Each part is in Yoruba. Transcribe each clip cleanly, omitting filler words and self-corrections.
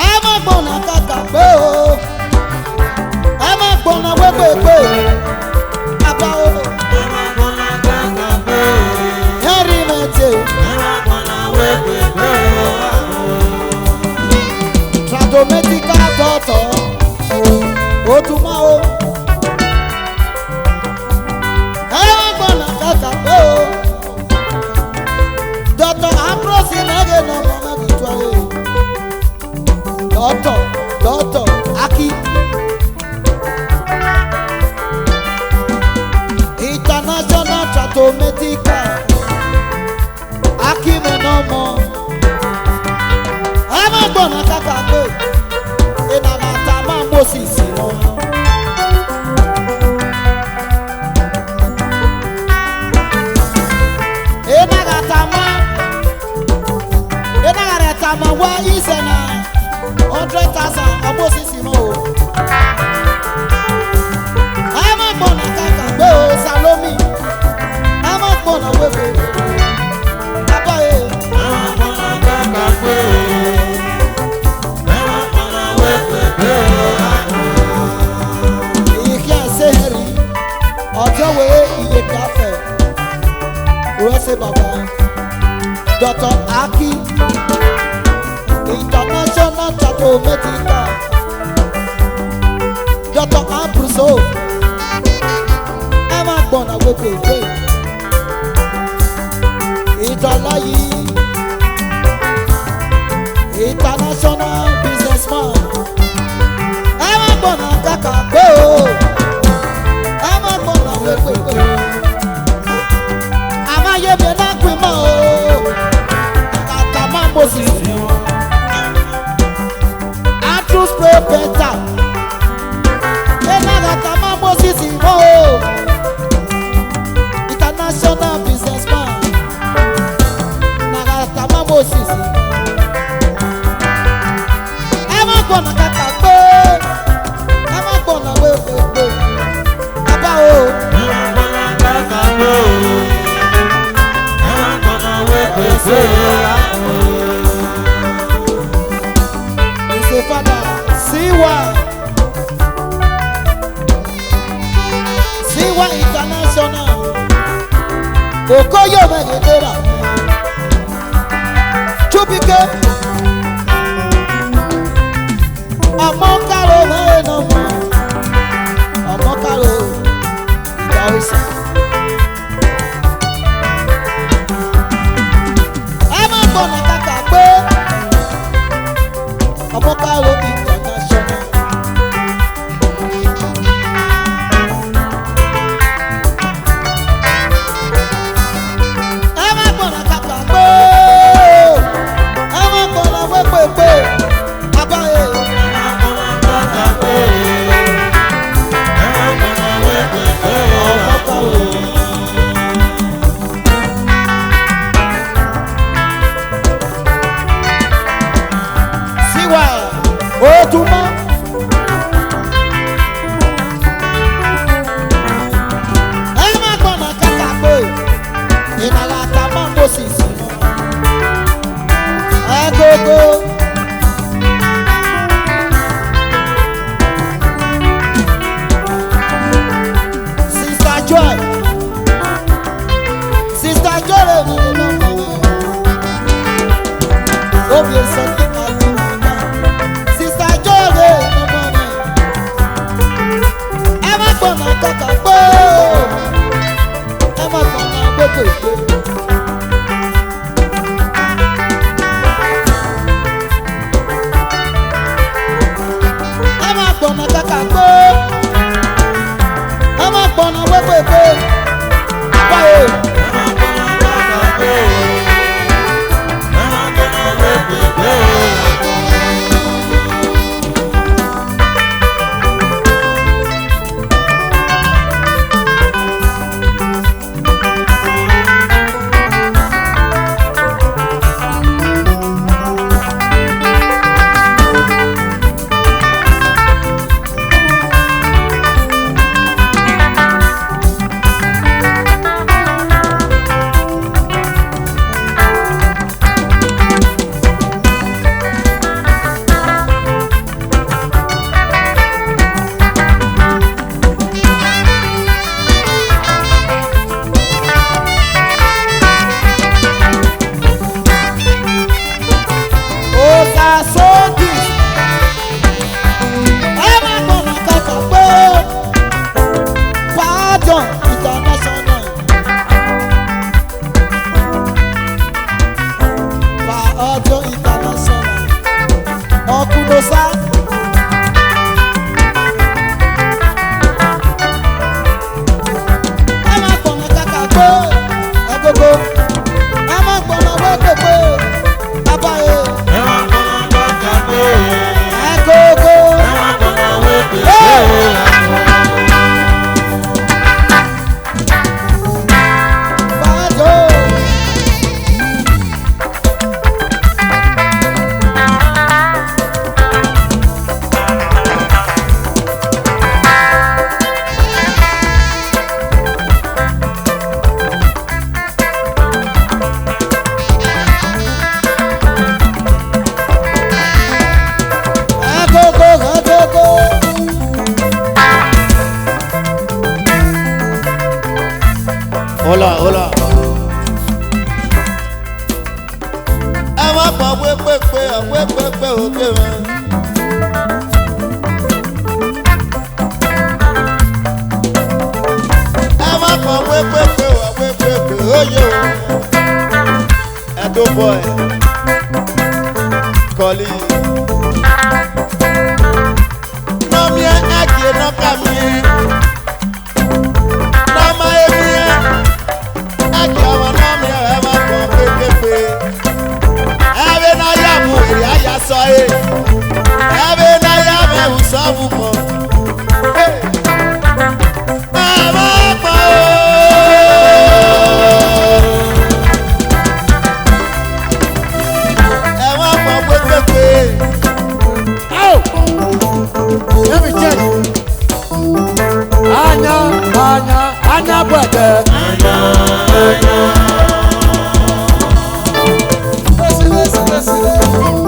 Ema gbona kaka pe o. Ema gbona wepepe. Aba o. Ema gbona kaka pe o. Yari mete. Ema gbona wepepe o. Tradomedica doctor. Otuma o. Ema gbona kaka pe o. Doctor Ambrose nage no mama bitwaye. Doctor Aki. International Tradomedica. Aki me no more. Ema gbona kaka pe. Enagata ma Moses no. Enagata ma wa isena 100,000 Moses no. Ema gbona kaka pe o Salomi. Ema gbona wewe. Baba e. Ema gbona kaka pe o. Ema gbona wepepe o. Ike seheri. Ọjọ́ wo iye kafe. Ose baba. Dr. Aki. International Tradomedica. Dr. Ambrose. Ema gbona wepepe. Italayi. International businessman. Ema gbona kaka pe o. Ema gbona wepepe. Amaye be na kwe ma o. Akata ma Moses. Andrew spray better. Enagata ma Moses mo. International businessman. Nagata ma Moses. Ema gbona kaka pe. Ema gbona wepepe. Aba o. Ema gbona kaka pe o. Ema gbona wepepe o. He's a father. Siwa International. Okoyo Megedera. Chubike. Amokaro Menomo. Amokaro. Idawisa. Ema gbona kaka pe. Amokaro International. Ema gbona kaka pe. Ema gbona wepepe. Abaye. Ema gbona kaka pe o. Ema gbona wepepe o. Siwa Otuma. Ema gbona kaka pe. Inagata ma Moses. Egogo. Sister Joy. Sister Joy ni no mo. Obi Esan Oyeeee. Sister Joy no mo. Ema gbona kaka pe. Ema gbona wepepe. Ema gbona kaka pe. Ema gbona wepepe. Abaye. Ema gbona kaka pe o. Ema gbona wepepe o. Audio International. Okunosa. Ama gbọ̀nà kàkà gbó ẹ̀gbogbo. Ama gbọ̀nà wẹ́gbogbo. Abaye. Ẹ̀gbogbo. Bàjọ́. Hola, hola. Ẹ má pa wépépé òkè mọ́. Ẹ má pa wépépé òye o. Edo boy, kọ́lí. Nọ́ọ̀mí ẹ̀ kì í nọ́ọ̀kà mi. Nọ́ọ̀mà èmi ẹ̀. Aki ọmọ náà mi ẹ̀ máa kọ́ pépépé. Ẹ̀bí náà yà mú èrè àyà sọ yé. Ẹ̀bí náà yà mẹ́wù sọ́ọ̀bù mọ́. Ẹ máa pọ̀ o. Ẹ máa pọ̀ pépépé. Let me check. Anya bọ̀dẹ̀.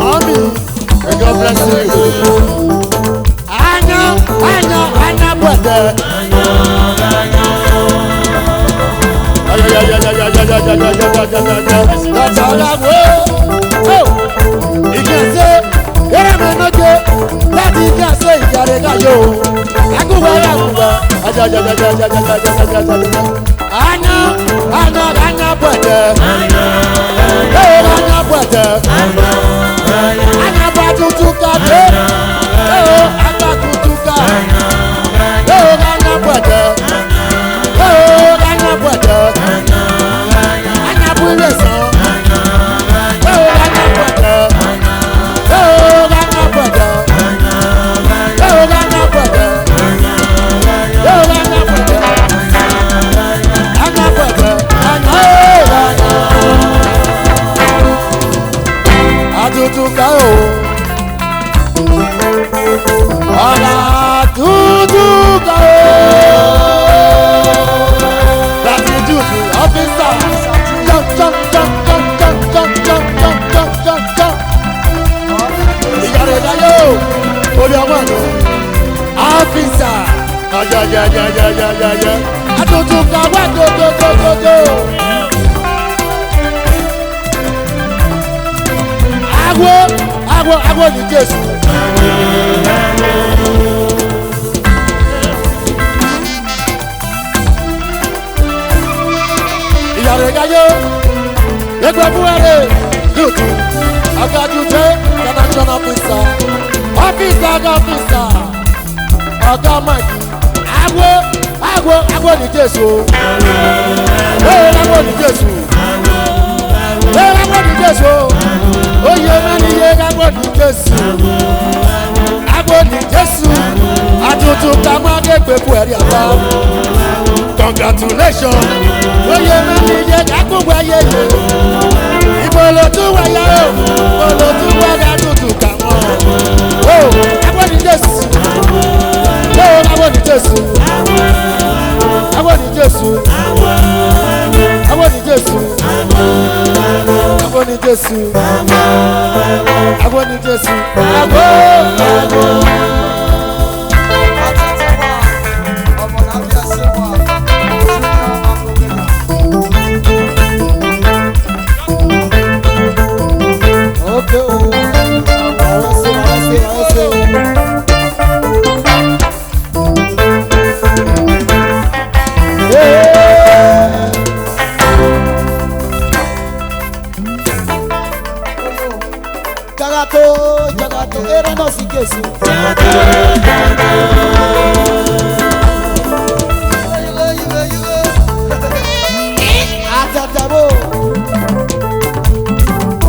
Mommy, may God bless you. Anya bọ̀dẹ̀. That's how that works. Oh, you can say, "Here I'm not good." That you can say, "Yarega yo." Akuba. Anya bọ̀dẹ̀. Anya bọ̀dẹ̀. Anya batutu kabe. Anya tutu ka. Anya bọ̀dẹ̀. Anya bọ̀dẹ̀. Anya bule san. Anya bọ̀dẹ̀. Anya bọ̀dẹ̀. Aduduka o, ọ̀la aduduka o. Láti dùdú ọ́fíìsà, jump. Ìyàrá ìdáyé o, orí ọmọ àná. Ọ́fíìsà, ajajajajajajajẹ. Aduduka wá dododododo. Agwo ni Jésù. Ìyàrá ìgáyé, ẹgbẹ́ fún ẹ̀rẹ́, lùtù, agajúté, international officer, ọ̀gá Mike, agwo ni Jésù. Agwo ni Jésù. Agwo ni Jésù. Oye mani ye agbo ni Jésù. Atutu kama agbe ku eri aba. Congratulations. Oye mani ye agbo ye. Ibolo tu wa ya o. Ibolo tu wa ya tutu kama. Oh, agbo ni Jésù. Agbo ni Jésù. Agbo ni Jésù. Agbo ni Jésù. Agbo ni Jésù. Agbo ni Jésù. Agbo. Jagato, era no si kesu. Atatabo.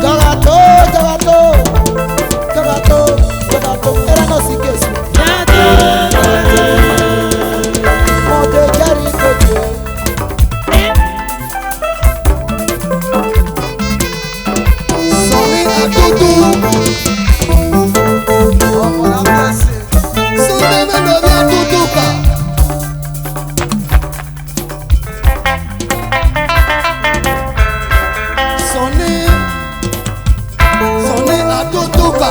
Jagato, era no si kesu. Monte Jerry Kojo. Soni atutu. Soni medovi atutuka. Soni atutuka.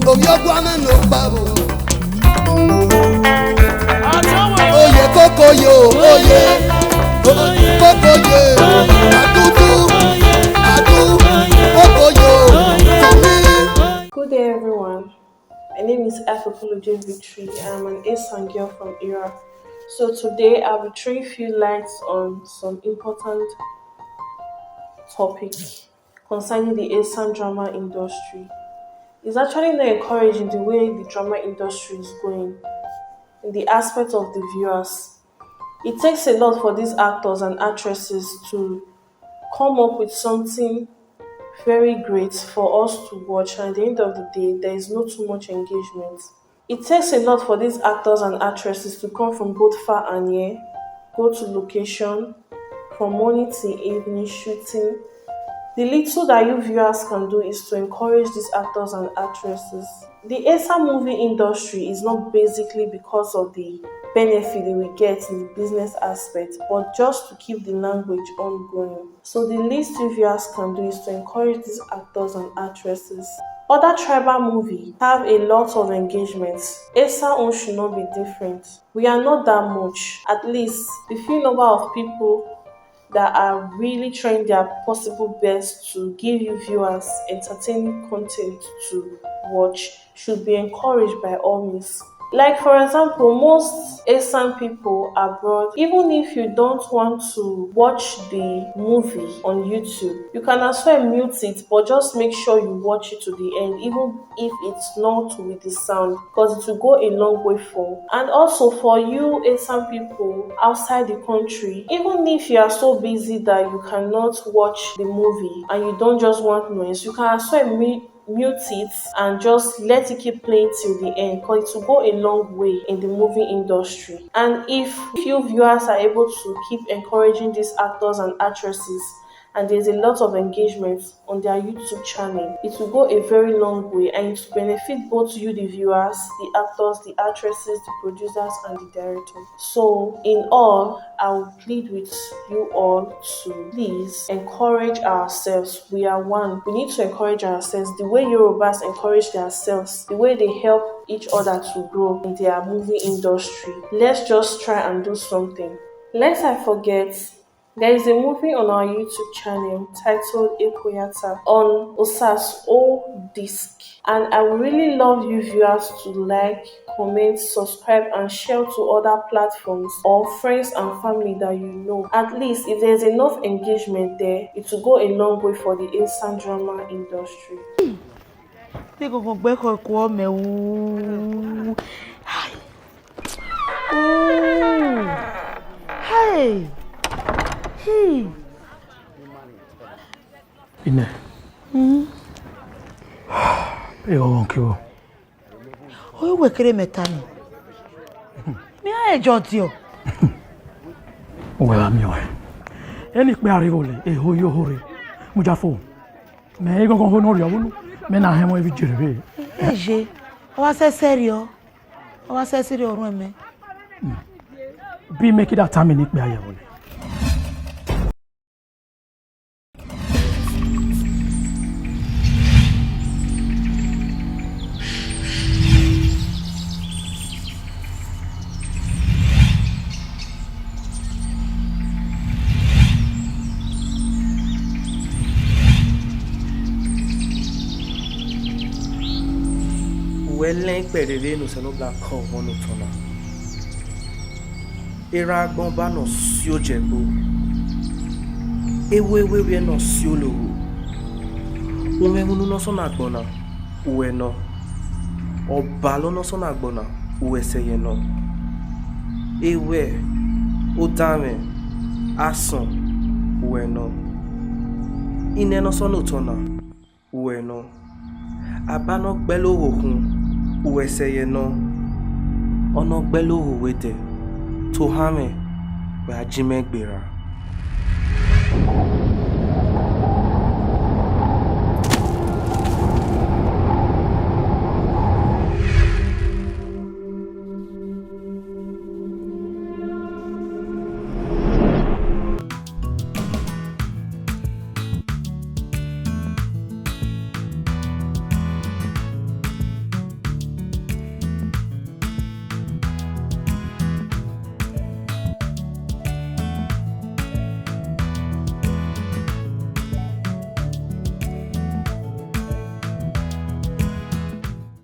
Obiogwane no babo. Oye koko yo, oye. Koko yo. Atutu. Atu. Koko yo. Soni. Good day, everyone. My name is Afropology Victory. I'm an Esan girl from Iraq. So today I'll be throwing few lights on some important topic concerning the Esan drama industry. It's actually not encouraging the way the drama industry is going in the aspect of the viewers. It takes a lot for these actors and actresses to come up with something very great for us to watch, and at the end of the day there is not too much engagement. It takes a lot for these actors and actresses to come from both far and near, go to location, from morning till evening shooting. The little that you viewers can do is to encourage these actors and actresses. The Esan movie industry is not basically because of the benefit that we get in the business aspect, but just to keep the language ongoing. So the least you viewers can do is to encourage these actors and actresses. Other tribal movies have a lot of engagements. Esan own should not be different. We are not that much. At least the few number of people that are really trying their possible best to give you viewers entertaining content to watch should be encouraged by all means. Like for example, most Esan people abroad, even if you don't want to watch the movie on YouTube, you can as well mute it, but just make sure you watch it to the end, even if it's not with the sound, because it will go a long way for. And also for you Esan people outside the country, even if you are so busy that you cannot watch the movie and you don't just want noise, you can as well mute it and just let it keep playing till the end, because it will go a long way in the movie industry. And if you viewers are able to keep encouraging these actors and actresses, and there's a lot of engagement on their YouTube channel, it will go a very long way and it will benefit both you, the viewers, the actors, the actresses, the producers, and the director. So in all, I will plead with you all to please encourage ourselves. We are one. We need to encourage ourselves the way Yorubas encourage themselves, the way they help each other to grow in their movie industry. Let's just try and do something. Lest I forget, there is a movie on our YouTube channel titled Ekoyata on Osas O Disc, and I would really love you viewers to like, comment, subscribe, and share to other platforms or friends and family that you know. At least if there's enough engagement there, it will go a long way for the Esan drama industry. Hey. Ine. Egogo nkiwo. Oyo wekere metani. Mi a ejo ti o. Owa mi o. Eni pe ariwo le eho yo hore. Mujafo. Me egogo ho no ri awunu. Me na hemo ebi jerebe. Eje. O wa se serio. O wa se serio orun eme. Bi make that time ni pe ayewo le. Wellen perere no se no black call one tona. Era gbonba no si ojebo. Ewewe we no si olowo. Ume munu no so na gbona. Uwe no. Ọba ló no so na gbona. Uwe seye no. Ewe. Odame. Ason. Uwe no. Ine no so no tona. Uwe no. Abano gbelo ohun. Uwe seye no. Ono gbelo ohwede. Tohame. We ajime gbera.